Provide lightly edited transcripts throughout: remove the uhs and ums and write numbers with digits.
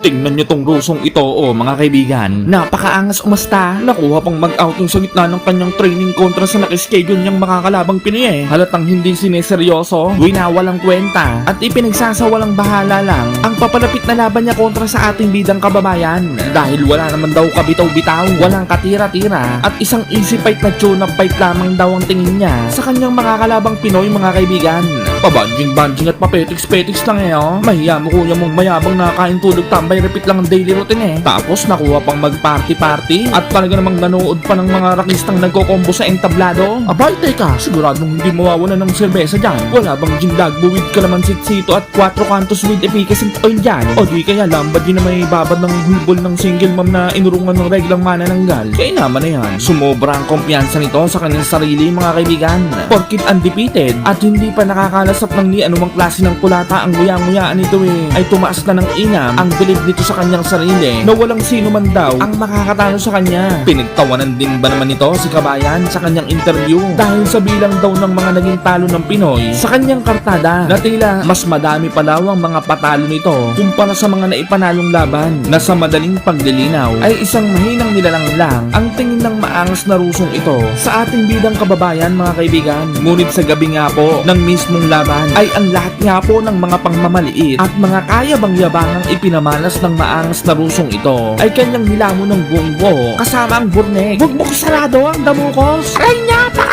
Tingnan nyo tong Rusong ito, mga kaibigan. Napakaangas umasta. Nakuha pang mag-outing sa gitna ng kanyang training kontra sa nakaschedule niyang makakalabang Pinoy Halatang hindi sineseryoso, winawalang kwenta, at ipinagsasawalang bahala lang ang papalapit na laban niya kontra sa ating bidang kababayan. Dahil wala naman daw kabitaw-bitaw, walang katira-tira, at isang easy fight na tune-up fight lamang daw ang tingin niya sa kanyang makakalabang Pinoy, mga kaibigan. Pabanjing-banjing at papetiks-petiks lang Mahiya mo kuya mong mayabang nakakain tulog tambay, repeat lang ang daily routine Tapos nakuha pang mag-party-party at talaga namang nanood pa ng mga rakistang nagkokombo sa entablado. Abay, teka, siguradong hindi mawawala ng serbesa dyan. Wala bang gindag, buwid kalamansit-sito at 4 kantos with efficacy oil dyan? O di kaya lambad yun na may babad ng hulbol ng single mom na inurungan ng reglang manananggal? Kaya naman na yan, sumobra ang kumpiyansa nito sa kanyang sarili, mga kaibigan. Porkit undefeated at hindi pa nakakalasap ng ni anumang klase ng kulata ang nguya-nguyaan nito ay tumaas na ng inam ang bilib nito sa kanyang sarili na walang sino man daw ang makakatalo sa kanya. Pinagtawanan din ba naman nito si Kabayan sa kanyang interview dahil sa bilang daw ng mga naging talo ng Pinoy sa kanyang kartada na tila mas madami pa daw ang mga patalo nito kumpara sa mga naipanalong laban na sa madaling paglilinaw ay isang mahinang nilalang lang ang tingin ng maangas na Rusong ito sa ating bidang kababayan, mga kaibigan. Ngunit sa gabi nga po ng mismong laban ay ang lahat nga po ng mga pangmamaliit at mga kaya bang yabangang ipinamalas ng maangas na Rusong ito ay kanyang nilamon ng buong buo kasama ang burnek. Bugbog sarado ang damukos. Aray niya pa!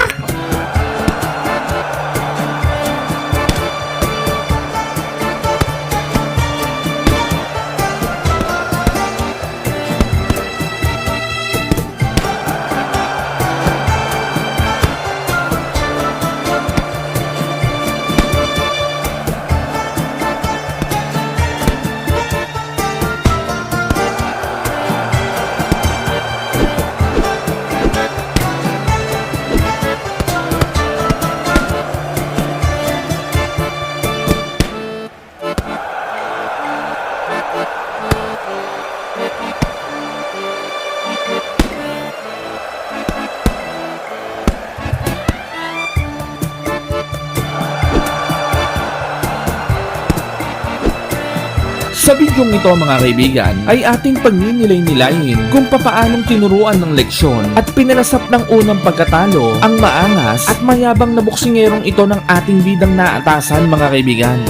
Sa bidyong ito, mga kaibigan, ay ating pagninilay-nilayin kung papaanong tinuruan ng leksyon at pinalasap ng unang pagkatalo ang maangas at mayabang na boksingerong ito ng ating bidang naatasan, mga kaibigan.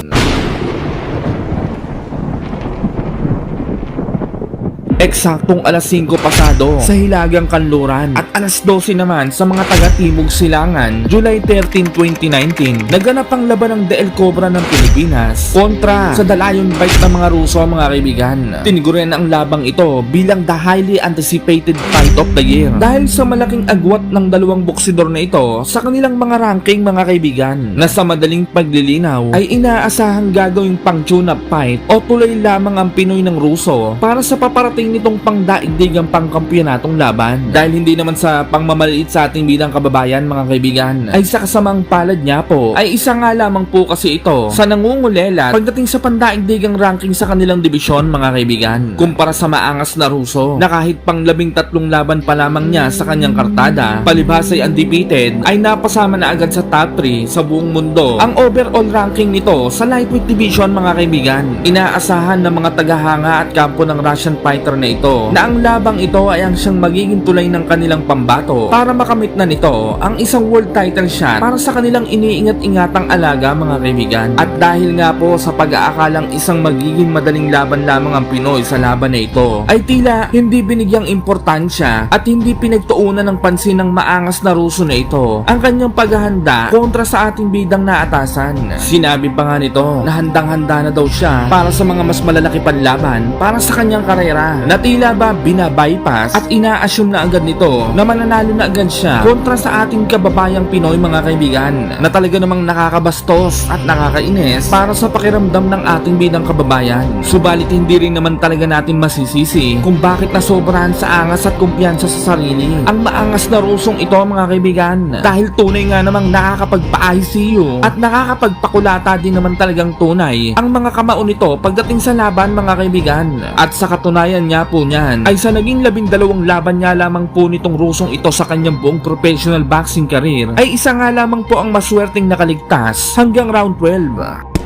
Eksaktong alas 5 pasado sa Hilagang Kanluran at alas 12 naman sa mga taga-Timog Silangan, July 13, 2019, naganap ang laban ng DL Cobra ng Pilipinas kontra sa Dalayon Bite ng mga Ruso, mga kaibigan. Tiniguran ang labang ito bilang the highly anticipated fight of the year dahil sa malaking agwat ng dalawang boksidor na ito sa kanilang mga ranking, mga kaibigan, na sa madaling paglilinaw ay inaasahang gagawing pang tune-up fight o tuloy lamang ang Pinoy ng Ruso para sa paparating nitong pangdaigdigang pangkampyonatong laban. Dahil hindi naman sa pangmamaliit sa ating bidang kababayan, mga kaibigan, ay sa kasamang palad niya po ay isa nga lamang po kasi ito sa nangungulelat pagdating sa pandaigdigang ranking sa kanilang dibisyon, mga kaibigan, kumpara sa maangas na Ruso na kahit pang 13 laban pa lamang niya sa kanyang kartada, palibhas ay undefeated, ay napasama na agad sa top 3 sa buong mundo. Ang overall ranking nito sa lightweight division, mga kaibigan, inaasahan ng mga tagahanga at kampo ng Russian fighter na ito na ang labang ito ay ang siyang magiging tulay ng kanilang pambato para makamit na nito ang isang world title shot para sa kanilang iniingat-ingatang alaga, mga kaibigan. At dahil nga po sa pag-aakalang isang magiging madaling laban lamang ang Pinoy sa laban na ito, ay tila hindi binigyang importansya at hindi pinagtuunan ng pansin ng maangas na Ruso na ito ang kanyang paghahanda kontra sa ating bidang naatasan. Sinabi pa nga nito na handang-handa na daw siya para sa mga mas malalaki panlaban para sa kanyang karera, na tila ba binabypass at ina-assume na agad nito na mananalo na agad siya kontra sa ating kababayang Pinoy, mga kaibigan, na talaga namang nakakabastos at nakakainis para sa pakiramdam ng ating bidang kababayan. Subalit hindi rin naman talaga natin masisisi kung bakit nasobrahan sa angas at kumpiyansa sa sarili ang maangas na Rusong ito, mga kaibigan, dahil tunay nga namang nakakapagpa-ICU at nakakapagpakulata din naman talagang tunay ang mga kamao nito pagdating sa laban, mga kaibigan. At sa katunayan niya po niyan ay sa naging 12 laban niya lamang po nitong Rusong ito sa kanyang buong professional boxing career ay isa nga lamang po ang maswerteng nakaligtas hanggang round 12.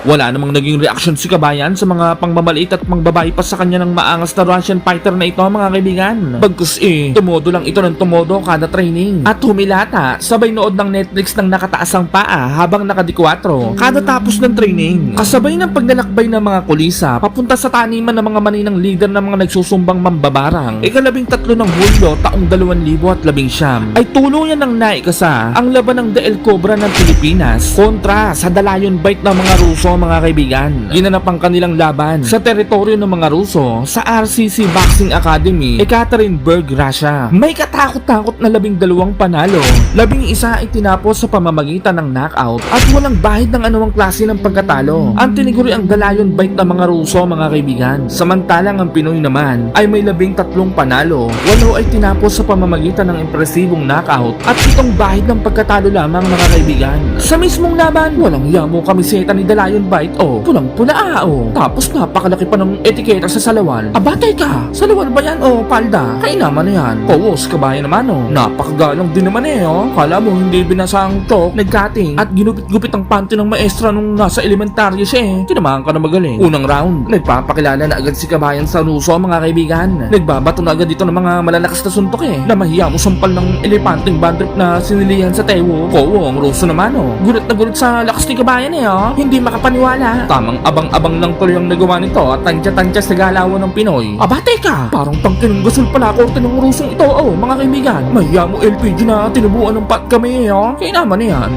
Wala namang naging reaksyon si Kabayan sa mga pangmamaliit at pangbabypass sa kanya ng maangas na Russian fighter na ito mga kaibigan. Bagkus tumodo lang ito ng tumodo kada training. At humilata, sabay nood ng Netflix ng nakataasang paa habang nakadikwatro kada tapos ng training. Kasabay ng paglalakbay ng mga kulisa papunta sa taniman ng mga maninang leader ng mga nagsusumbang mambabarang. Ika-13 ng Hulyo taong 2019 ay tuluyan ng naikasa ang laban ng The El Cobra ng Pilipinas kontra sa Dalayon Bite ng mga Ruso mga kaibigan. Ginanap ang kanilang laban sa teritoryo ng mga Ruso sa RCC Boxing Academy, Ekaterinburg, Russia. May katakot-takot na 12 panalo, 11 ay tinapos sa pamamagitan ng knockout at walang bahid ng anumang klase ng pagkatalo. Ang tiniguri ang Dalayon Bite ng mga Ruso mga kaibigan. Samantalang ang Pinoy naman ay may 13 panalo, 8 ay tinapos sa pamamagitan ng impresibong knockout at 7 bahid ng pagkatalo lamang mga kaibigan. Sa mismong laban, walang yamo kamiseta ni Dalayon Bite pulang-pula Tapos napakalaki pa ng etiketa sa salawan. Abatay ka! Salawan ba yan palda? Kaya naman na yan. Pawos, Kabayan naman Napakagalang din naman Kala mo hindi binasa ang chok, nagkating at ginupit-gupit ang panty ng maestra nung nasa elementaryo siya Tinamahan ka na magaling. Unang round, nagpapakilala na agad si Kabayan sa Ruso mga kaibigan. Nagbabato na agad dito ng mga malalakas na suntok na mahiya mo sampal ng elepanteng bandrip na sinilihan sa tewo. Ang Ruso naman gulat na gulat sa lakas ni Kabayan Hindi makapaniwala. Tamang abang-abang lang tuloy ang nagawa nito at tansya-tansya sa galawan ng Pinoy. Abatay ka! Parang tangkinong gasol pala korte ng Rusong ito mga kaibigan. Mahiya mo LPG na tinubuan ng pat kami Kaya naman yan.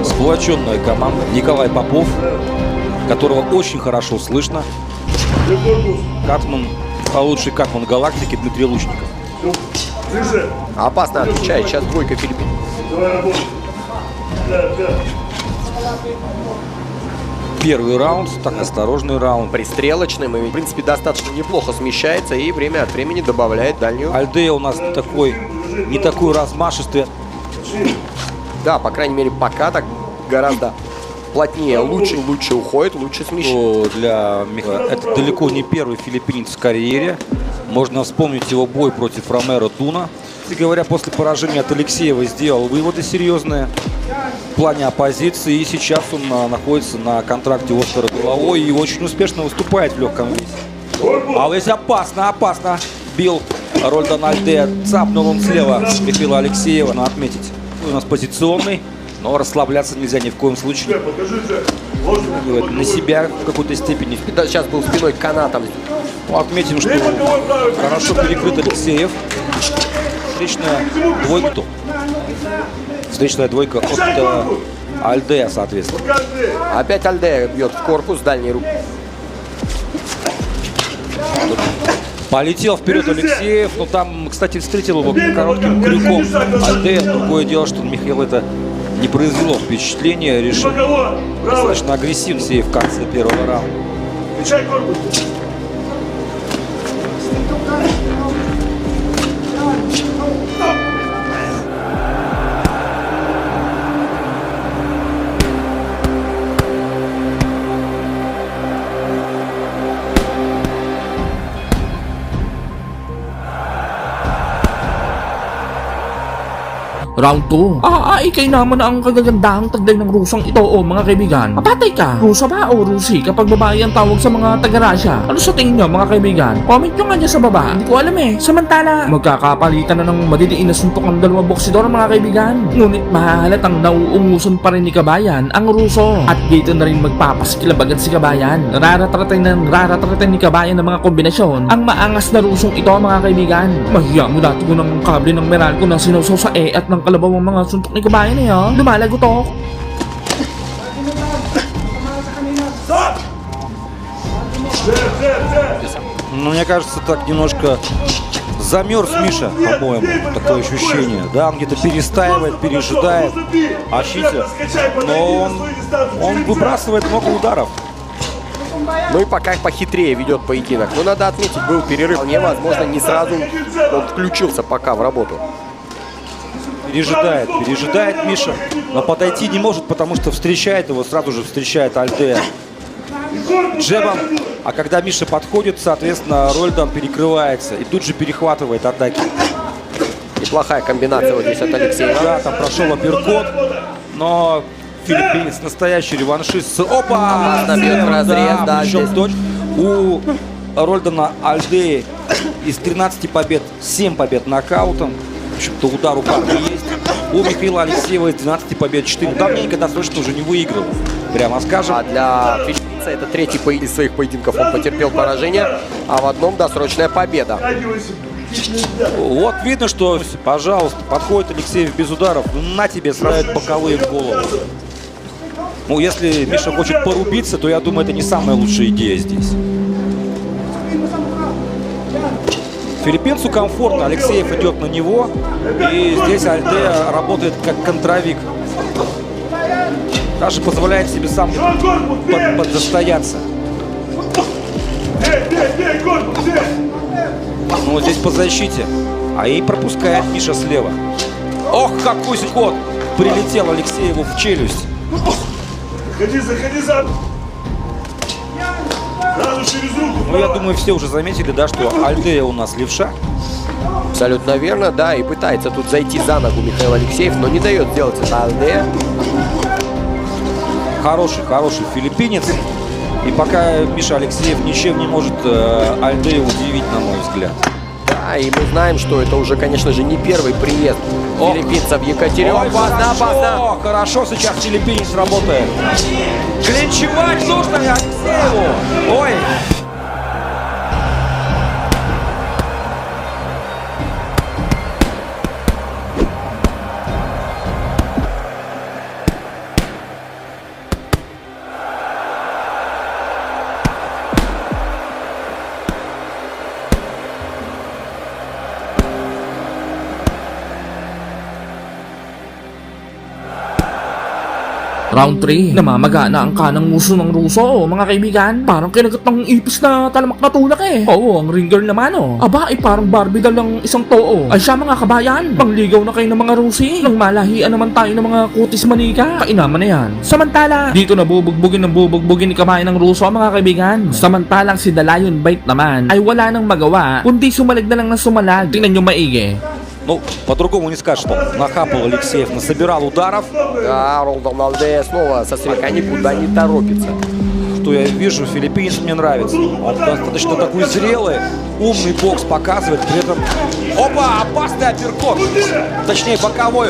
Сплоченная команда. Николай Попов, которого очень хорошо слышно. Катман, лучший катман галактики Дмитрий Лучников. Опасно отвечает. Сейчас двойка Филиппин. Первый раунд, так осторожный раунд. Пристрелочным и, в принципе, достаточно неплохо смещается и время от времени добавляет дальнюю. Альдея у нас не такой размашистый. Да, по крайней мере, пока так гораздо плотнее, лучше уходит, лучше смещает. Для Михаила это далеко не первый филиппинец в карьере. Можно вспомнить его бой против Ромеро Дуна. Кстати говоря, после поражения от Алексеева сделал выводы серьезные в плане оппозиции. И сейчас он находится на контракте Оскара головой и очень успешно выступает в легком весе. А здесь опасно. Бил Рольдан Альдея. Цапнул он слева Михаила Алексеева. Надо отметить, у нас позиционный. Но расслабляться нельзя ни в коем случае. На себя в какой-то степени. Да, сейчас был спиной канатом. Отметим, что хорошо перекрыт Алексеев. Встречная двойка от Альдея, соответственно. Опять Альдея бьет в корпус дальней руки. Полетел вперед Алексеев, но там, кстати, встретил его коротким крюком Альдея. Другое дело, что Михаил это не произвело впечатления. Решил достаточно агрессивно Алексеев в конце первого раунда. Round 2. Ikay naman na ang kagagandahang taglay ng Rusang ito mga kaibigan. Mapatay ka! Rusa ba o Rusi kapag babae ang tawag sa mga taga-Russia? Ano sa tingin nyo mga kaibigan? Comment nyo nga dyan sa baba. Hindi ko alam Samantala, magkakapalitan na ng madidiin na suntok ng dalawang boksidor mga kaibigan. Ngunit mahahalatang nauungusan pa rin ni Kabayan ang Ruso. At dito na rin magpapaskilabagan si Kabayan. Raratratin ni Kabayan ng mga kombinasyon ang maangas na Rusong ito mga kaibigan. Mahiya mo dati ko ng kable ng Meralco na sinawsaw sa at ng kalabaw ang mga suntok ni Kabayan lumalagotok. Ну, мне кажется, так немножко замерз Миша, по-моему, такое ощущение. Да, он где-то перестаивает, пережидает, ощутит, но он выбрасывает много ударов. Ну и пока похитрее ведет поединок. Но надо отметить, был перерыв. Невозможно, не сразу он включился пока в работу. Пережидает Миша, но подойти не может, потому что встречает его, сразу же встречает Альдея джебом. А когда Миша подходит, соответственно, Рольдан перекрывается и тут же перехватывает атаки. Неплохая комбинация вот здесь от Алексея. Да, там прошел апперкот, но Филиппинец настоящий реваншист. Опа! Опасно бьет в разрез, да, причем здесь. точно. У Рольдана Альдеи из 13 побед 7 побед нокаутом. В общем-то, удар у парня есть. У Михаила Алексеева из 12 побед 4. Давненько достаточно уже не выиграл, прямо скажем. А для филиппинца это третий из своих поединков он потерпел поражение, а в одном досрочная победа. Вот видно, что, пожалуйста, подходит Алексеев без ударов. На тебе сразу боковые в голову. Ну, если Миша хочет порубиться, то я думаю, это не самая лучшая идея здесь. Филиппинцу комфортно, Алексеев идет на него. И здесь Альдея работает как контровик. Даже позволяет себе сам подзастояться. Ну, вот здесь по защите. А и пропускает Миша слева. Ох, какой ход! Прилетел Алексееву в челюсть. Заходи за. Сразу через руку. Ну, я думаю, все уже заметили, да, что Альдея у нас левша. Абсолютно верно, да, и пытается тут зайти за ногу Михаил Алексеев, но не дает сделать это Альдея. Хороший филиппинец. И пока Миша Алексеев ничем не может Альдею удивить, на мой взгляд. Да, и мы знаем, что это уже, конечно же, не первый приезд филиппинца в Екатеринбург. Ой, Опасно, опасно. хорошо сейчас филиппинец работает. Клинчевать нужно Алексееву. Ой. Round 3, namamaga na ang kanang muso ng Ruso, mga kaibigan. Parang kinagat ng ipis na talamak na tulak eh. Oo, ang ringer naman oh. Aba, parang Barbie doll ng isang too. Ay siya mga kabayan, pangligaw na kayo ng mga Rusi. Nang malahian naman tayo ng mga kutis manika. Kainaman na yan. Samantala, dito na bubugbugin ni kabayan ng Ruso, mga kaibigan. Samantalang si The Lion Bite naman ay wala nang magawa, kundi sumalag na lang ng sumalag. Tingnan nyo maigi. Ну, по-другому не скажешь, что нахапал Алексеев, насобирал ударов. Да, Ролдан Альдея снова со стрелка никуда не торопится. Что я вижу, филиппинец мне нравится. Он достаточно такой зрелый, умный бокс показывает, при этом... Опа, опасный апперкот! Точнее, боковой.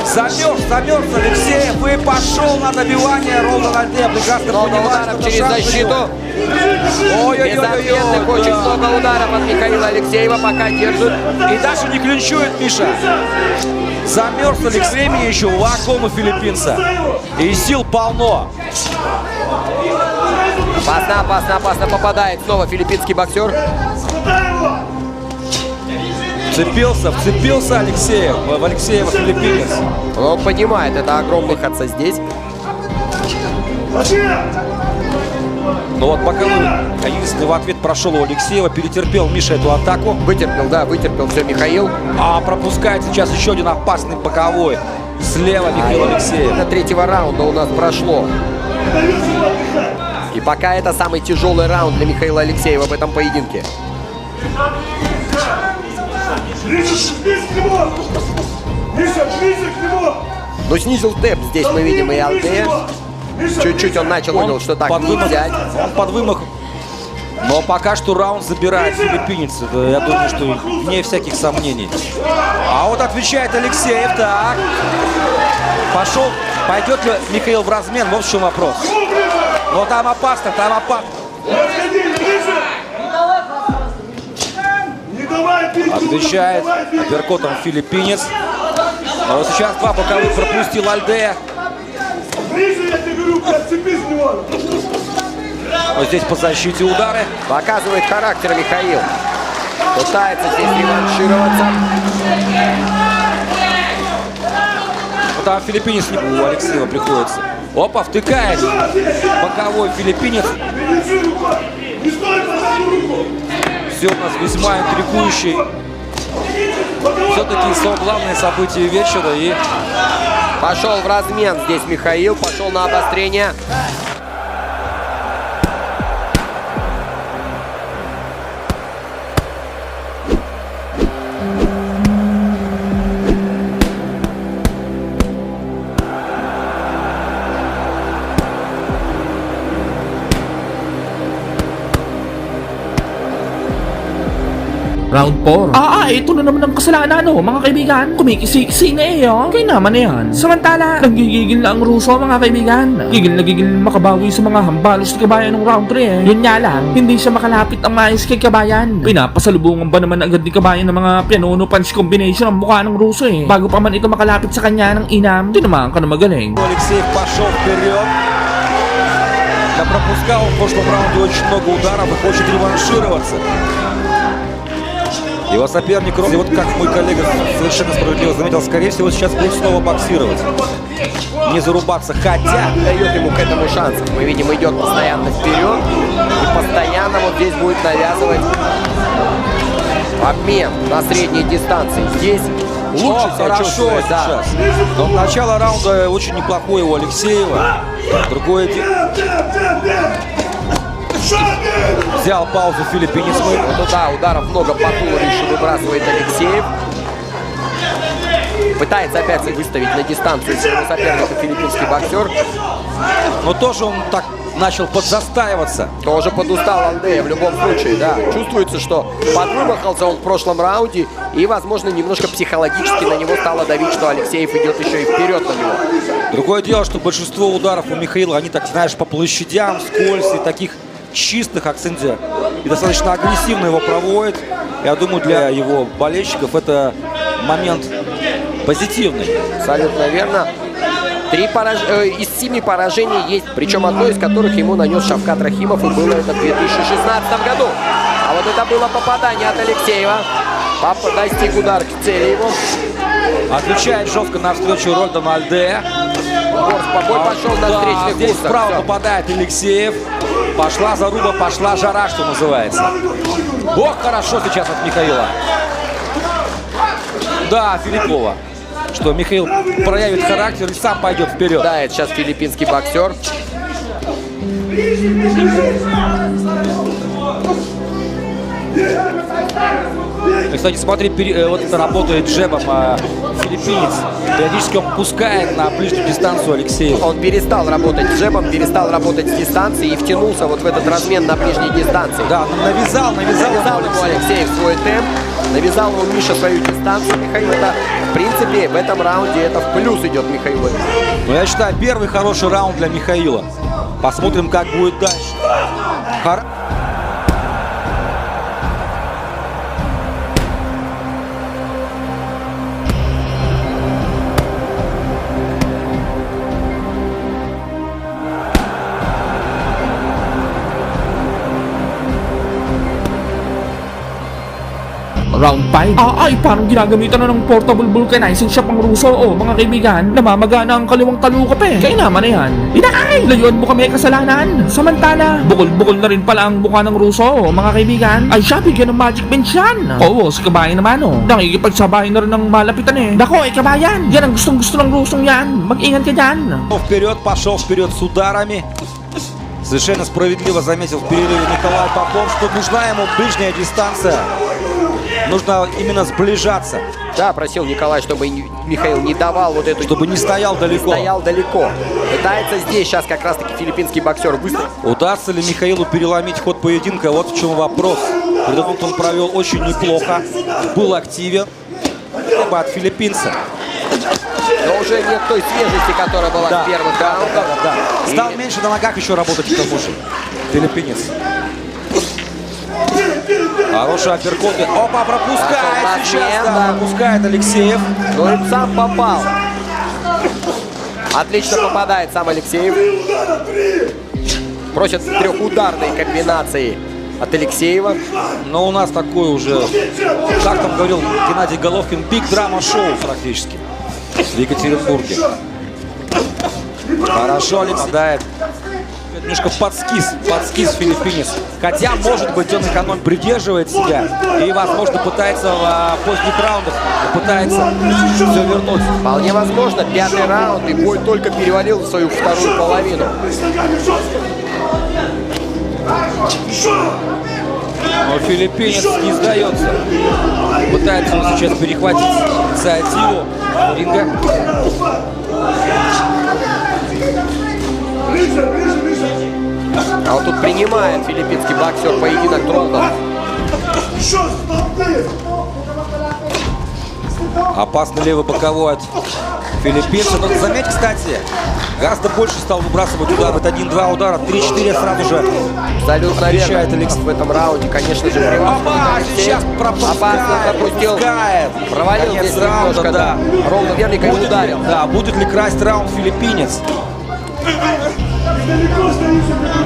Замерз Алексеев и пошел на добивание. Ролдан Альдея прекрасно понимает, Ударом что через шанс у него. защиту. Безответных очень много ударов от Михаила Алексеева, пока держит. И даже не клинчует Миша. Замерз Алекс, времени еще у вакуума филиппинца. И сил полно. Опасно попадает снова филиппинский боксер. Вцепился Алексеев, в Алексеева филиппинец. Он понимает, это огромный ходца здесь. Но вот боковой единственный в ответ прошел у Алексеева, перетерпел Миша эту атаку. Вытерпел все Михаил. А пропускает сейчас еще один опасный боковой. Слева Михаил Алексеев. До третьего раунда у нас прошло. И пока это самый тяжелый раунд для Михаила Алексеева в этом поединке. Но снизил темп здесь мы видим и Альдея. Чуть-чуть он начал, понял, что так не взять. Он под вымах. Но пока что раунд забирает филиппинец. Это, я думаю, что вне всяких сомнений. А вот отвечает Алексеев. Так. Пойдет ли Михаил в размен? Вот в чем вопрос. Но там опасно. Отвечает апперкотом филиппинец. А вот сейчас два боковых пропустил Альдея. Вот здесь по защите удары. Показывает характер Михаил. Пытается здесь реваншироваться. Вот там филиппинец у Алексеева приходится. Опа, втыкает. Боковой филиппинец. Все у нас весьма интригующий. Все-таки главное событие вечера. И пошел в размен здесь Михаил. Пошел на обострение. Round 4. Ito na naman ang kasalanan, mga kaibigan. Kumikisi-kisi na Kaya naman na yan. Samantala, nagigigil na ang Ruso, mga kaibigan. Gigil na gigil makabawi sa mga hambalos ni Kabayan ng round 3 Yun nga lang, hindi siya makalapit ang maayos kay Kabayan. Pinapasalubungan ba naman agad ni Kabayan ng mga pianono punch combination ang mukha ng Ruso Bago pa man ito makalapit sa kanya ng inam, tinamaan ka na magaling. Алексеев пошел вперед. Да, пропускал в прошлом раунде очень много ударов и хочет реваншироваться. Его соперник, вот как мой коллега совершенно справедливо заметил, скорее всего сейчас будет снова боксировать. Не зарубаться, хотя Дает ему к этому шанс. Мы видим, идет постоянно вперед. И постоянно вот здесь будет навязывать обмен на средней дистанции. Здесь лучше себя хорошо чувствует, да. сейчас. Но начало раунда очень неплохое у Алексеева. Другое дело. Взял паузу филиппинец. Вот туда ударов много по туловищу выбрасывает Алексеев. Пытается опять выставить на дистанцию своего соперника филиппинский боксер. Но тоже он так начал подзастаиваться. Тоже подустал Андрея в любом случае, да. Чувствуется, что подвымахался он в прошлом раунде. И, возможно, немножко психологически на него стало давить, что Алексеев идет еще и вперед на него. Другое дело, что большинство ударов у Михаила, они так, знаешь, по площадям, вскользь и таких чистых акцентов. И достаточно агрессивно его проводит. Я думаю, для его болельщиков это момент позитивный. Абсолютно верно. Из 7 поражений есть, причем одно из которых ему нанес Шавкат Рахимов, и было это в 2016 году. А вот это было попадание от Алексеева. Папа достиг удар к цели его. Отвечает жестко навстречу Рольдан Альде. Бой пошел на встречных здесь курсах. справа Все. попадает Алексеев. Пошла заруба, пошла жара, что называется. Ох, хорошо сейчас от Михаила. Да, Филиппова. Что Михаил проявит характер и сам пойдет вперед. Да, это сейчас филиппинский боксер. И, кстати, смотри, вот это работает джебом филиппинец. Периодически он пускает на ближнюю дистанцию Алексеева. Он перестал работать джебом, перестал работать с дистанции и втянулся вот в этот размен на ближней дистанции. Да, навязал Ему Алексеев свой темп, навязал ему Миша свою дистанцию. Михаил, это, в принципе, в этом раунде это в плюс идет Михаилу. Но я считаю, первый хороший раунд для Михаила. Посмотрим, как будет дальше. Round 5. Parang ginagamitan na ng portable vulcanizing shop ang Ruso. Mga kaibigan, namamagana ang kaliwang taluka Kaya naman na yan. Inakay! Layuan mo kami kasalanan. Samantala, bukol-bukol na rin pala ang mukha ng Ruso. Mga kaibigan, ay siya bigyan ng magic bench yan. Si Kabayan naman nakikipagsabayan na rin ng malapitan Dako, Kabayan, yan ang gustong-gusto ng Rusong yan. Mag-ingat ka dyan. Вперед, пошел вперед с ударами. Совершенно справедливо заметил в перерыве Николай Попов, что нужна ему ближняя дистанция. Нужно именно сближаться. Да, просил Николай, чтобы Михаил не давал вот эту... Чтобы не стоял далеко. Стоял далеко. Пытается здесь сейчас как раз-таки филиппинский боксер выставить. Удастся ли Михаилу переломить ход поединка? Вот в чем вопрос. Предыдущий он провел очень неплохо. Был активен. От филиппинца. Но уже нет той свежести, которая была в первых раундах. Стал меньше на ногах еще работать, к тому же. Филиппинец. Хороший апперкот. Опа, пропускает сейчас. Да, пропускает Алексеев. Но и сам попал. Отлично попадает сам Алексеев. Просят трехударной комбинации от Алексеева. Но у нас такой уже, как там говорил Геннадий Головкин, биг драма шоу практически в Екатеринбурге. Хорошо ли попадает. Немножко подскис филиппинец. Хотя, может быть, он экономит, придерживает себя и, возможно, пытается в поздних раундах пытается все вернуть. Вполне возможно, 5-й раунд, и бой только перевалил в свою вторую половину. Но филиппинец не сдается. Пытается он сейчас перехватить инициативу ринга. А вот тут принимает филиппинский боксер поединок Тролдов. Еще столкни! Опасный левый боковой от филиппинца. Но заметь, кстати, гораздо больше стал выбрасывать удар. Это 1-2 удара, 3-4 сразу же. Абсолютно Отвечает верно. Алексей. В этом раунде, конечно же, Опа, сейчас опасно пропустил. пропускает. Провалил Конец здесь раунда, немножко, да. Ровно верненько не ударил. Да, будет ли красть раунд филиппинец?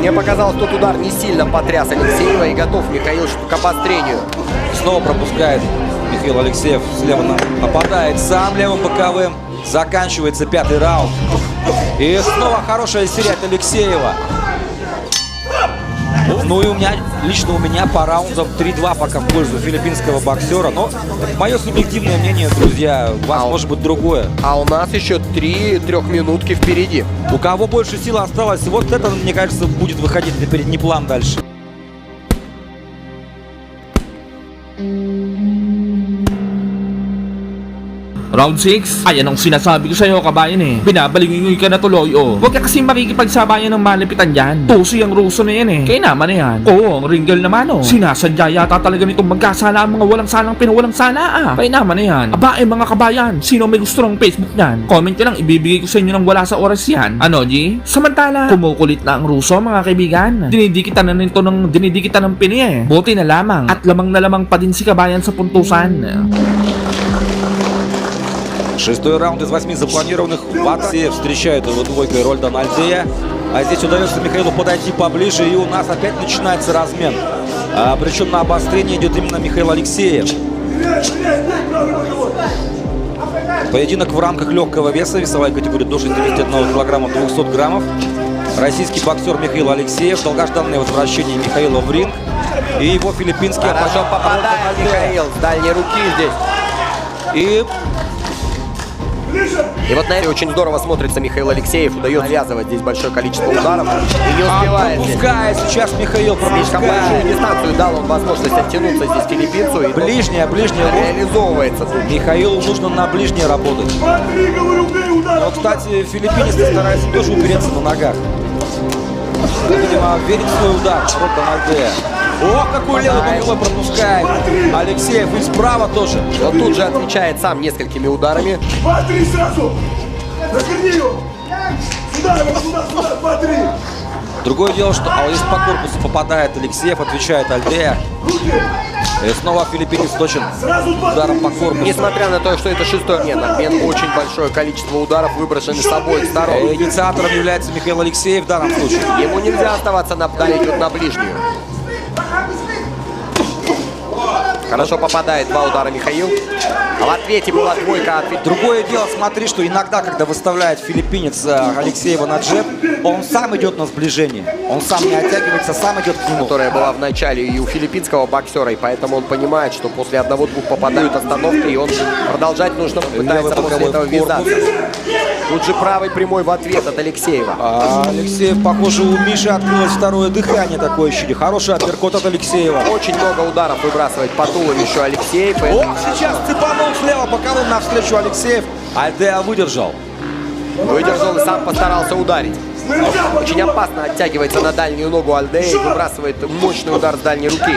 Мне показалось, тот удар не сильно потряс Алексеева, и готов Михаил к обострению. Снова пропускает Михаил Алексеев. Слева нападает сам левым боковым. Заканчивается 5-й раунд. И снова хорошая серия от Алексеева. Ну и лично у меня по раундам 3-2 пока в пользу филиппинского боксера. Но это мое субъективное мнение, друзья. У вас может быть другое. А у нас еще 3 трехминутки впереди. У кого больше сил осталось, вот это, мне кажется, будет выходить на передний план дальше. Round 6? Ayan ang sinasabi ko sa'yo, kabayan eh. Binabalingoy ka na tuloy, oh. Huwag ka kasi makikipagsabayan ng malipitan dyan. Tusi ang Ruso na yan eh. Kaya naman na yan. Oo, ang Ringgel naman oh. Sinasadya yata talaga nitong magkasala ang mga walang salang pinawalang sana ah. Kaya naman na yan. Aba eh mga kabayan, sino may gusto ng Facebook niyan? Comment nyo lang, ibibigay ko sa inyo ng wala sa oras yan. Ano, G? Samantala, kumukulit na ang Ruso, mga kaibigan. Dinidikitan na nito ng dinidikitan ng pini eh. Buti na lamang. At lamang na lamang pa din si kabayan sa puntusan. Шестой раунд из 8 запланированных. Алексеев встречает его двойкой Рольдан Альдея. А здесь удается Михаилу подойти поближе, и у нас опять начинается размен. Причем на обострение идет именно Михаил Алексеев. Поединок в рамках легкого веса, весовая категория до 61 килограмма 200 граммов. Российский боксер Михаил Алексеев, долгожданное возвращение Михаила в ринг. И его филиппинский Хорошо оппонент попадает Михаил с дальней руки здесь. И вот на это очень здорово смотрится Михаил Алексеев. Удается навязывать здесь большое количество ударов. И не успевает здесь. пропускает сейчас Михаил, Слишком большую пропускает. дистанцию дал он возможность оттянуться здесь филиппинцу. И Ближняя. реализовывается тут. Михаилу нужно на ближней работать. Смотри, говорю, бей удар! Но, кстати, филиппинец старается тоже упереться на ногах. Видимо, верит в свой удар. Рольдан Альдея. О, какой левый боковой пропускает. Алексеев и справа тоже. Но тут же отвечает сам несколькими ударами. Смотри сразу! Разверни его! Сюда, его, сюда, смотри! Другое дело, что здесь по корпусу попадает Алексеев, отвечает Альдея. И снова филиппинец точен ударом по корпусу. Несмотря на то, что это шестой нет, обмен очень большое количество ударов выброшены с обоих сторон. Инициатором является Михаил Алексеев в данном случае. Ему нельзя оставаться давить вот на ближнюю. Хорошо попадает 2 удара Михаил. А в ответе была двойка от Другое дело, смотри, что иногда, когда выставляет филиппинец Алексеева на джеб, он сам идет на сближение. Он сам не оттягивается, сам идет к нему. которая была в начале и у филиппинского боксера, и поэтому он понимает, что после одного-двух попадают остановки, и он продолжать нужно, пытается Левый после боковой этого корпус. ввязаться. Тут же правый прямой в ответ от Алексеева. Алексеев, похоже, у Миши открылось второе дыхание, такое ощущение. Хороший апперкот от Алексеева. Очень много ударов выбрасывает по туловищу Алексеев. и О, сейчас цепанул слева боковым навстречу Алексеев. Альдея выдержал. Выдержал и сам постарался ударить. Очень опасно оттягивается на дальнюю ногу Альдея и выбрасывает мощный удар с дальней руки.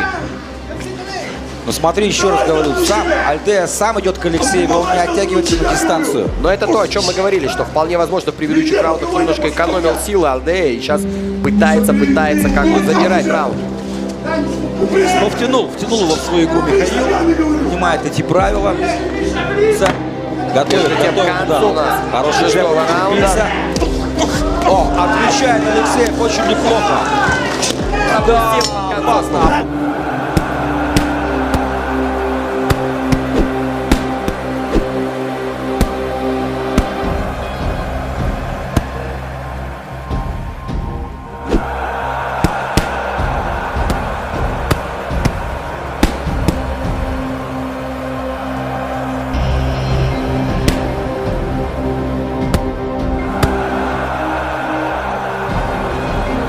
Но смотри, еще раз говорю, сам Альдея сам идет к Алексееву, он не оттягивается на дистанцию. Но это то, о чем мы говорили, что вполне возможно в предыдущих раундах немножко экономил силы Альдея и сейчас пытается как бы забирать раунд. Но втянул его в свою игру Михаил, понимает эти правила. Готовит, Между тем, к концу у нас Хороший джеб шестого раунда. филиппинца. О, отвечает Алексеев очень неплохо. Да, опасно.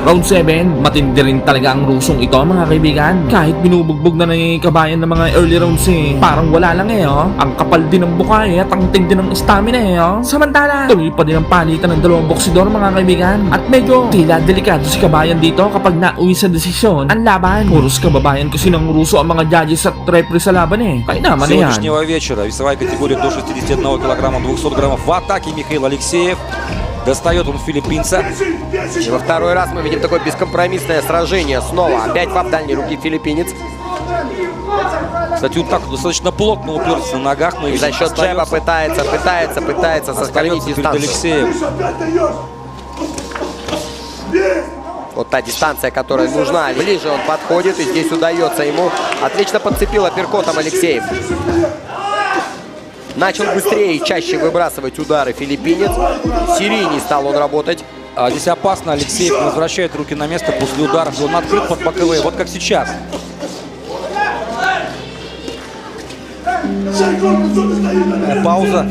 Round 7, matindi rin talaga ang Rusong ito mga kaibigan. Kahit binubugbog na ni kabayan ng mga early rounds parang wala lang oh. Ang kapal din ng bukay at ang tindi ng stamina oh. Samantala, tuloy pa din ang palitan ng dalawang boksidor mga kaibigan. At medyo tila delikado si kabayan dito kapag nauwi sa desisyon ang laban. Puros kababayan kasi ng Ruso ang mga judges at referee sa laban Kaya naman yan. Сегодняшнего вечера весовая категория до 61 килограмма, 200 граммов. В атаке Михаил Алексеев. Достает он филиппинца. И во второй раз мы видим такое бескомпромиссное сражение. Снова опять в дальней руки филиппинец. Кстати, вот так достаточно плотно уперся на ногах. Но И за счет джеба пытается сохранить перед дистанцию. Алексеем. Вот та дистанция, которая нужна. Ближе он подходит, и здесь удается ему. Отлично подцепил апперкотом Алексеев. Начал быстрее и чаще выбрасывать удары филиппинец. Серийней стал он работать. А здесь опасно. Алексеев возвращает руки на место после ударов. Он открыт под боковые. Вот как сейчас. Пауза.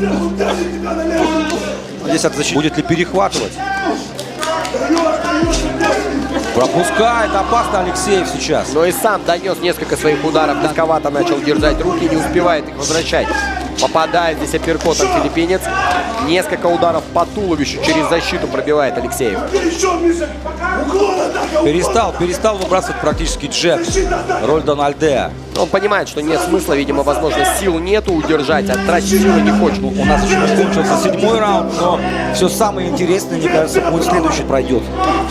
Здесь от защиты. Будет ли перехватывать? Пропускает. Опасно Алексеев сейчас. Но и сам донес несколько своих ударов. Дисковато начал держать руки, не успевает их возвращать. Попадает здесь апперкотом филиппинец. Несколько ударов по туловищу через защиту пробивает Алексеев. Перестал выбрасывать практически джеб Рольдан Альдеа. Он понимает, что нет смысла, видимо, возможно, сил нету удержать, а тратить силы не хочет. У нас еще не кончился 7-й раунд, но все самое интересное, мне кажется, будет следующий пройдет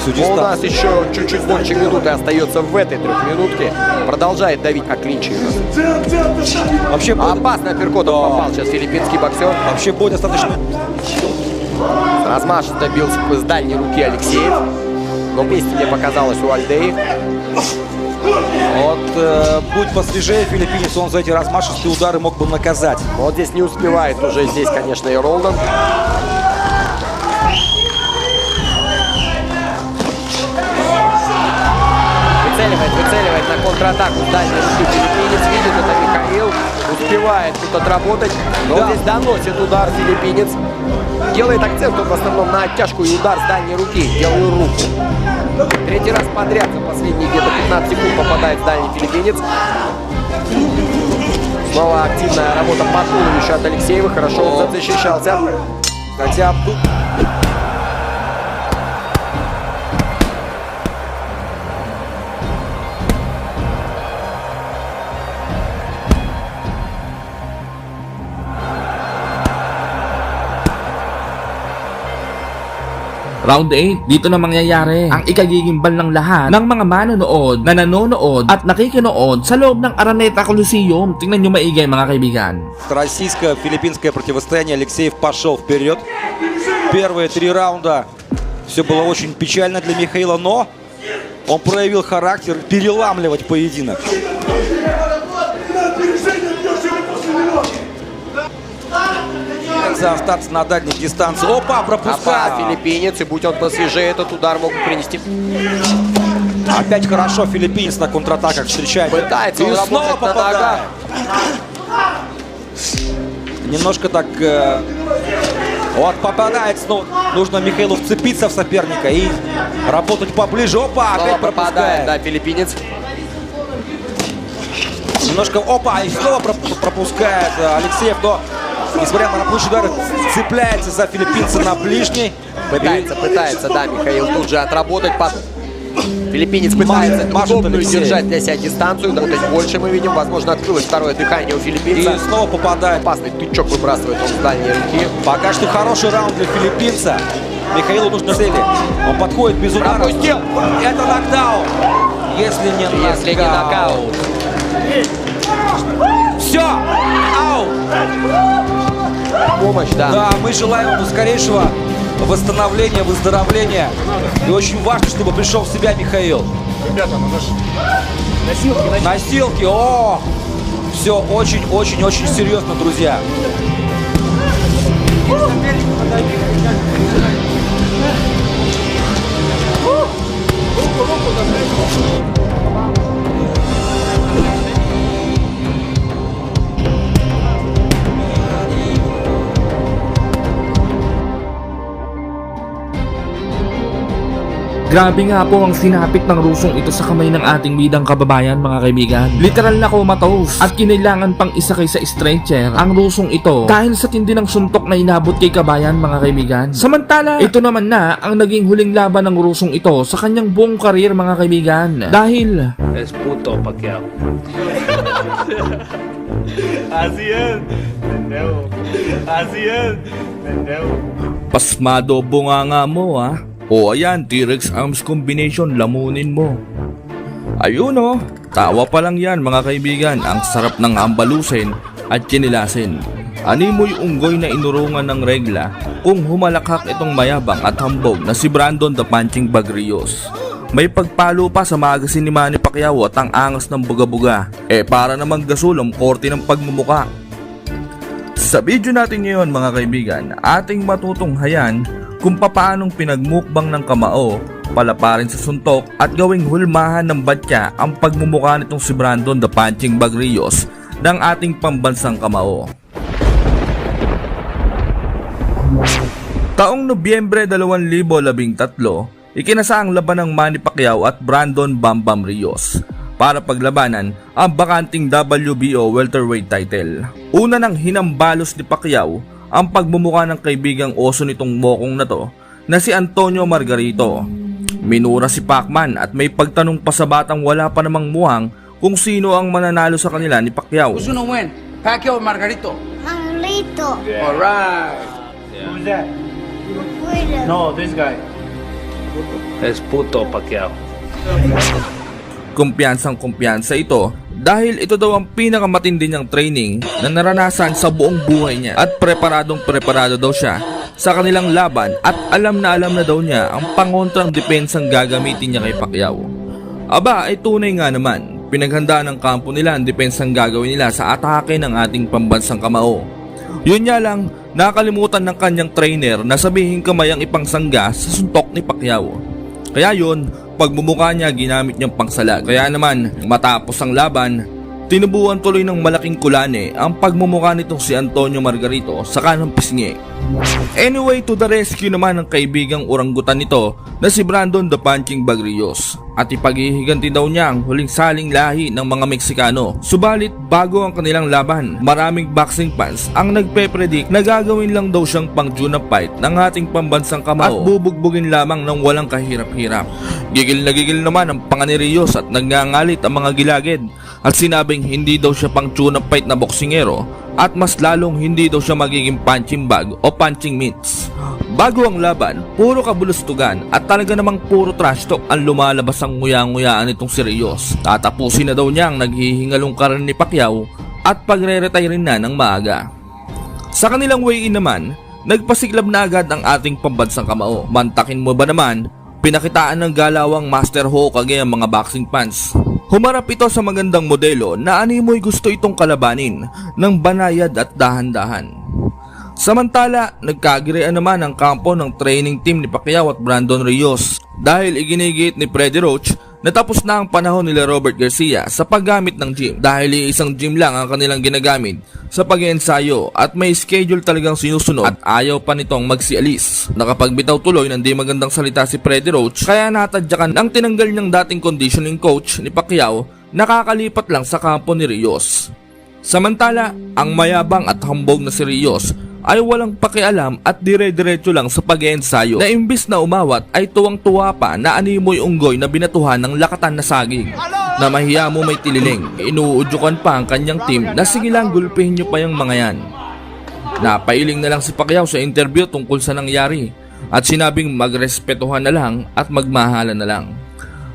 всю Но у нас дистанцию. еще чуть-чуть больше минуты остается в этой трехминутке. Продолжает давить на клинче. Вообще, Опасно апперкотом попал сейчас филиппинский боксер. вообще бой достаточно... Размашисто бил с дальней руки Алексеев. Но вместе мне показалось у Альдеи. Вот будь посвежее филиппинец, он за эти размашистые удары мог бы наказать. Вот здесь не успевает уже здесь, конечно, и Ролдан. Выцеливает на контратаку с дальней руки филиппинец. Видит это Михаил. Успевает тут отработать. Но Да. здесь доносит удар филиппинец. Делает акцент он в основном на оттяжку и удар с дальней руки. Делаю руку. Третий раз подряд за последние где-то 15 секунд попадает в дальний филиппинец. Снова активная работа по туловищу от Алексеева. Хорошо он защищался. Хотя тут... Round 8, dito na mangyayari ang ikagigimbal ng lahat ng mga manonood na nanonood at nakikinood sa loob ng Araneta Coliseum. Tingnan nyo maigay mga kaibigan. Российско-филиппинское противостояние. Алексеев пошел вперед. Первые 3 раунда все было очень печально для Михаила, но он проявил характер переламливать поединок. Остаться на дальних дистанциях. Опа, пропускает. Филиппинец, и будь он посвежее, этот удар мог бы принести. Опять хорошо филиппинец на контратаках встречает. Пытается И он снова работать на попадает. Немножко так... Вот попадает снова. Нужно Михаилу вцепиться в соперника и работать поближе. Опа, Снова опять пропадает, пропускает. да, филиппинец. Немножко, опа, и снова пропускает Алексеев, но, несмотря на рабочий удар, цепляется за филиппинца на ближний. Пытается, да, Михаил тут же отработать. Филиппинец пытается Машет удобную Алексеев. держать для себя дистанцию. Работать больше мы видим. Возможно, открылось второе дыхание у И филиппинца. снова попадает. Опасный тычок выбрасывает он с дальней руки. Пока что хороший раунд для филиппинца. Михаилу нужно цели. Он подходит без удара. Пропустил. Это нокдаун. Если не нокаут. Все. Аут. Помощь, да. Да, мы желаем ему скорейшего восстановления, выздоровления. И очень важно, чтобы пришел в себя Михаил. Ребята, надо же... Носилки. О! Все очень-очень-очень серьезно, друзья. Grabe nga po ang sinapit ng Rusong ito sa kamay ng ating bidang kababayan mga kaibigan. Literal na comatose at kinailangan pang isakay sa stretcher ang Rusong ito dahil sa tindi ng suntok na inabot kay kabayan mga kaibigan. Samantala, ito naman na ang naging huling laban ng Rusong ito sa kanyang buong karir mga kaibigan. Dahil Es puto Pacquiao. Así es, pendejo. Así es, pendejo. pasmado bunganga mo ha. O ayan, T-Rex arms combination, lamunin mo. Ayun o, tawa pa lang yan mga kaibigan. Ang sarap ng ambalusin at chinilasin. Animoy unggoy na inurungan ng regla kung humalakhak itong mayabang at hambog na si Brandon the Punching Bag Rios. May pagpalo pa sa magasin ni Manny Pacquiao at ang angas ng buga-buga. Para namang gasulong korte ng pagmumuka. Sa video natin ngayon mga kaibigan, ating matutunghayan kung papaanong pinagmukbang ng kamao, palaparin sa suntok at gawing hulmahan ng batya ang pagmumukha nitong si Brandon the Punching Bag Rios ng ating pambansang kamao. Taong Nobyembre 2013, ikinasa ang laban ng Manny Pacquiao at Brandon Bam Bam Rios para paglabanan ang bakanting WBO welterweight title. Una nang hinambalos ni Pacquiao ang pagmumukha ng kaibigang oso nitong mokong na to na si Antonio Margarito. Minura si Pacman at may pagtanong pa sa batang wala pa namang muhang kung sino ang mananalo sa kanila ni Pacquiao. Who's gonna win? Pacquiao or Margarito? Margarito. Alright. Who's that? William. No, this guy. Es puto Pacquiao. Kumpiyansang-kumpiyansa ito dahil ito daw ang pinakamatindi niyang training na naranasan sa buong buhay niya at preparado daw siya sa kanilang laban at alam na daw niya ang pangontrang depensang gagamitin niya kay Pacquiao. Aba ay tunay nga naman, pinaghandaan ng kampo nila ang depensang gagawin nila sa atake ng ating pambansang kamao. Yun nga lang, nakalimutan ng kanyang trainer na sabihin kamay ang ipangsangga sa suntok ni Pacquiao. Kaya yun, pagmumukha niya ginamit niyang pangsalag. Kaya naman, matapos ang laban, tinubuan tuloy ng malaking kulane ang pagmumukha nitong si Antonio Margarito sa kanang pisngi. Anyway, to the rescue naman ng kaibigang oranggutan nito na si Brandon the Punching Bag Rios at ipaghihiganti daw niya ang huling saling lahi ng mga Meksikano. Subalit bago ang kanilang laban, maraming boxing fans ang nagpe-predict na gagawin lang daw siyang pang-June fight ng ating pambansang kamao at bubugbugin lamang ng walang kahirap-hirap. Gigil na gigil naman ang panga ni Rios at nagngangalit ang mga gilagid at sinabing hindi daw siya pang-June fight na boksingero at mas lalong hindi daw siya magiging punching bag o punching mitts. Bago ang laban, puro kabulustugan at talaga namang puro trash talk ang lumalabas ang nguya-nguyaan nitong si Rios. Tatapusin na daw niya ang naghihingalong karir ni Pacquiao at pagre-retire na ng maaga. Sa kanilang weigh-in naman, nagpasiklab na agad ang ating pambansang kamao. Mantakin mo ba naman, pinakitaan ng galawang Master Hokage ang mga boxing fans. Humarap ito sa magandang modelo na animoy gusto itong kalabanin ng banayad at dahan-dahan. Samantala, nagkagirean naman ang kampo ng training team ni Pacquiao at Brandon Rios dahil iginigit ni Freddie Roach na tapos na ang panahon nila Robert Garcia sa paggamit ng gym dahil isang gym lang ang kanilang ginagamit sa pag-iensayo at may schedule talagang sinusunod at ayaw pa nitong magsialis. Nakapagbitaw tuloy ng di magandang salita si Freddie Roach kaya natadyakan ang tinanggal niyang dating conditioning coach ni Pacquiao nakakalipat lang sa kampo ni Rios. Samantala, ang mayabang at hambog na si Rios ay walang pakialam at dire-diretso lang sa pag-iensayo na imbis na umawat ay tuwang-tuwa pa na animoy unggoy na binatuhan ng lakatan na saging. Na mahiya mo may tililing, inuudyukan pa ang kanyang team na sige lang gulpihin nyo pa yung mga yan. Napailing na lang si Pacquiao sa interview tungkol sa nangyari at sinabing magrespetuhan na lang at magmahalan na lang.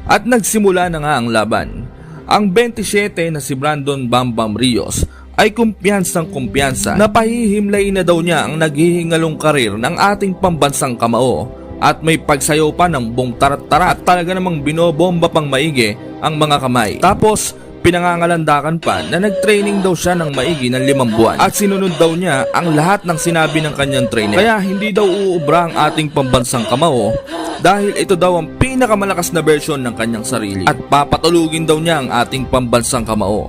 At nagsimula na nga ang laban. Ang 27 na si Brandon Bam Bam Rios ay kumpiyansang-kumpiyansa na pahihimlayin na daw niya ang naghihingalong karir ng ating pambansang kamao at may pagsayaw pa ng bong tarat-tarat at talaga namang binobomba pang maigi ang mga kamay. Tapos pinangangalandakan pa na nagtraining daw siya ng maigi ng 5 buwan at sinunod daw niya ang lahat ng sinabi ng kanyang trainer. Kaya hindi daw uubra ang ating pambansang kamao dahil ito daw ang pinakamalakas na version ng kanyang sarili at papatulugin daw niya ang ating pambansang kamao.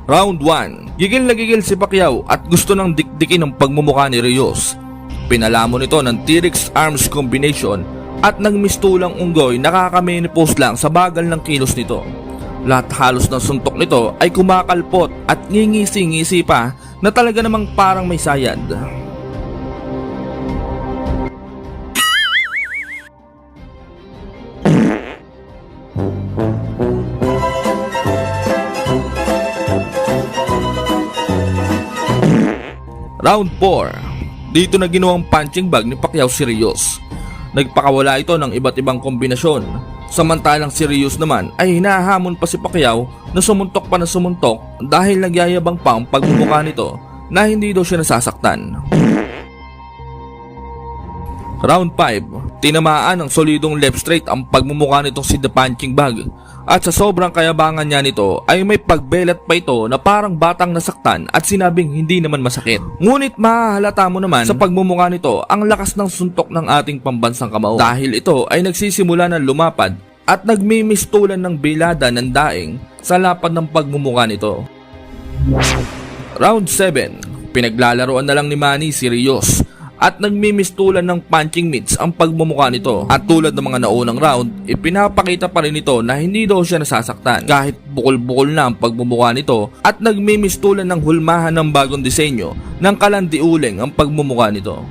Round 1. Gigil na gigil si Pacquiao at gusto ng dikdikin ng pagmumukha ni Rios. Pinalamon ito ng T-Rex arms combination at nagmistulang unggoy nakaka-menopause lang sa bagal ng kilos nito. Lahat halos ng suntok nito ay kumakalpot at ngingisi-ngisi pa na talaga namang parang may sayad. Round 4. Dito na ginawang punching bag ni Pacquiao si Rios. Nagpakawala ito ng iba't ibang kombinasyon. Samantalang si Rios naman ay hinahamon pa si Pacquiao na sumuntok pa na sumuntok dahil nagyayabang pa ang pagmumukha nito na hindi daw siya nasasaktan. Round 5. Tinamaan ng solidong left straight ang pagmumukha nitong si The Punching Bag. At sa sobrang kayabangan niya nito ay may pagbelat pa ito na parang batang nasaktan at sinabing hindi naman masakit. Ngunit mahahalata mo naman sa pagmumukha nito ang lakas ng suntok ng ating pambansang kamao. Dahil ito ay nagsisimula ng lumapad at nagmimistulan ng bilada ng daing sa lapad ng pagmumukha nito. Round 7. Pinaglalaroan na lang ni Manny si Rios at nagmimistulan ng punching mitts ang pagmumukha nito. At tulad ng mga naunang round, ipinapakita pa rin ito na hindi daw siya nasasaktan kahit bukol-bukol na ang pagmumukha nito at nagmimistulan ng hulmahan ng bagong disenyo ng kalandiuling ang pagmumukha nito.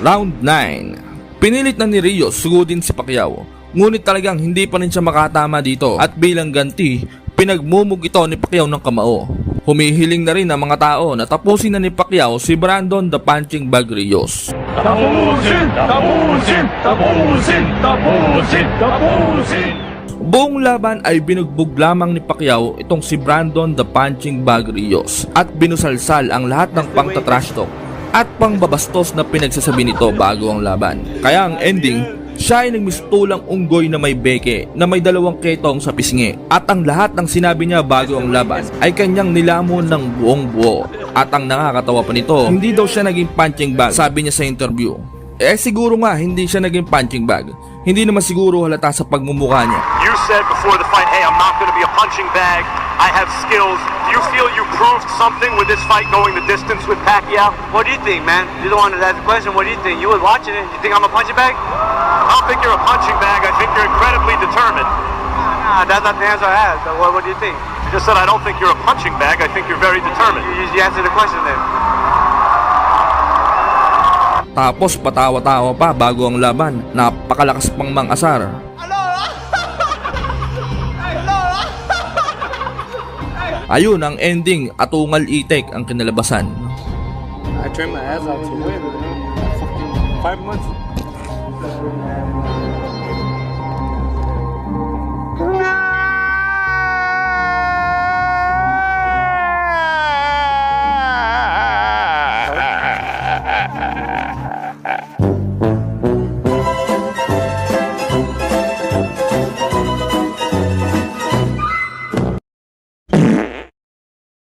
Round 9. Pinilit na ni Rios sugudin si Pacquiao, ngunit talagang hindi pa rin siya makatama dito at bilang ganti, pinagmumug ito ni Pacquiao ng kamao. Humihiling na rin ang mga tao na tapusin na ni Pacquiao si Brandon The Punching Bag Rios. Tapusin! Tapusin! Tapusin! Tapusin! Tapusin! Buong laban ay binugbog lamang ni Pacquiao itong si Brandon The Punching Bag Rios at binusalsal ang lahat ng pangtatrash talk at pangbabastos na pinagsasabi nito bago ang laban. Kaya ang ending, siya ay nagmistulang unggoy na may beke na may 2 ketong sa pisngi. At ang lahat ng sinabi niya bago ang laban ay kanyang nilamon ng buong buo. At ang nakakatawa pa nito, hindi daw siya naging punching bag, sabi niya sa interview. Siguro nga hindi siya naging punching bag. Hindi naman siguro halata sa pagmumukha niya. You said before the fight, hey, I'm not going to be a punching bag. I have skills. Do you feel you proved something with this fight going the distance with Pacquiao? What do you think, man? You're the one that asked the question. What do you think? You was watching it. You think I'm a punching bag? I don't think you're a punching bag. I think you're incredibly determined. Nah, that's not the answer I asked. So what do you think? You just said I don't think you're a punching bag. I think you're very determined. You answered the question then. Tapos patawa-tawa pa bago ang laban. Napakalakas pang mang-asar. Ayun ang ending, atungal itek ang kinalabasan. I trained my ass off to win, man. Fucking 5 months.